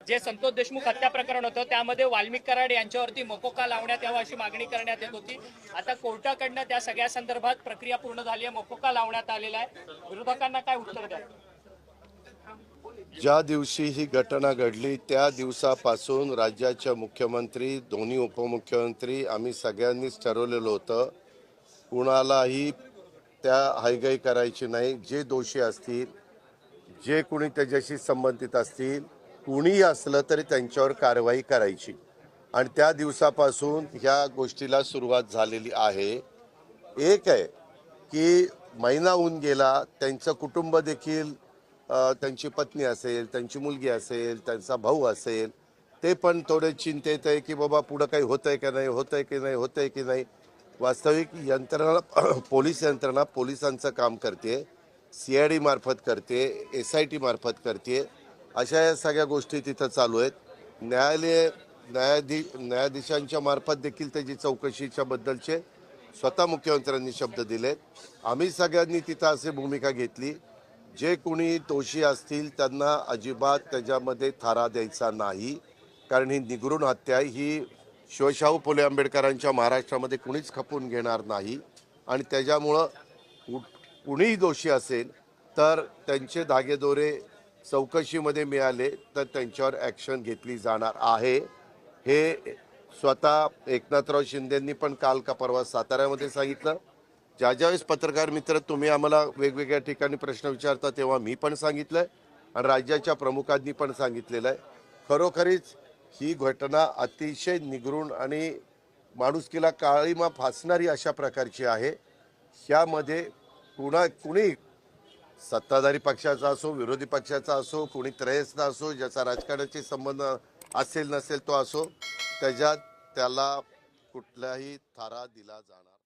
जे संतोष देशमुख हत्या प्रकरण होतं त्यामध्ये वाल्मिक कराड यांच्यावरती मकोका लावण्यात यावा अशी मागणी करण्यात येत होती। आता कोर्टाकडनं त्या सगळ्या संदर्भात प्रक्रिया पूर्ण झाली आहे, मकोका लावण्यात आलेला आहे। विरोधकांना काय उत्तर द्या? ज्या दिवशी ही घटना घडली त्या दिवसापासून राज्याचे मुख्यमंत्री, दोन्ही उपमुख्यमंत्री आम्ही सगळ्यांनीच ठरवलेलं होतं कुणालाही त्या हायगाई करायची नाही। जे दोषी असतील, जे कोणी त्याच्याशी संबंधित असतील, कुणीही असलं तरी त्यांच्यावर कारवाई करायची आणि त्या दिवसापासून ह्या गोष्टीला सुरुवात झालेली आहे। एक आहे की महिना होऊन गेला, त्यांचं कुटुंब देखील त्यांची पत्नी असेल, त्यांची मुलगी असेल, त्यांचा भाऊ असेल, ते पण थोडे चिंतेत आहे की बाबा पुढं काही होतंय का नाही, होतंय की नाही, होतंय की नाही। वास्तविक यंत्रणा पोलीस यंत्रणा पोलिसांचं काम करते, CID मार्फत करते, SIT मार्फत करते, अशा या सगळ्या गोष्टी तिथं चालू आहेत। न्यायाधीशांच्या मार्फत देखील त्याची चौकशीच्या बद्दलचे स्वतः मुख्यमंत्र्यांनी शब्द दिलेत। आम्ही सगळ्यांनी तिथं अशी भूमिका घेतली, जे कोणी दोषी असतील त्यांना अजिबात त्याच्यामध्ये थारा द्यायचा नाही, कारण ही निगृण हत्या ही शिवशाहू फुले आंबेडकरांच्या महाराष्ट्रामध्ये कुणीच खपून घेणार नाही आणि त्याच्यामुळं कुणीही दोषी असेल तर त्यांचे धागेदोरे चौकशीमध्ये मिळाले तर त्यांच्यावर ॲक्शन घेतली जाणार आहे। हे स्वतः एकनाथराव शिंदेंनी पण काल का परवा साताऱ्यामध्ये सांगितलं। ज्यावेळेस पत्रकार मित्र तुम्ही आम्हाला वेगवेगळ्या ठिकाणी प्रश्न विचारता तेव्हा मी पण सांगितलंय आणि राज्याच्या प्रमुखांनी पण सांगितलेलं आहे। खरोखरीच ही घटना अतिशय निगृण आणि माणुसकीला काळीमा फासणारी अशा प्रकारची आहे। ह्यामध्ये कुणी सत्ताधारी पक्षाचा असो, विरोधी पक्षाचा असो, कुणी त्रयस्थ असो, ज्याचा राजकारणाशी संबंध असेल नसेल तो असो, त्याला कुठलाही थारा दिला जाणार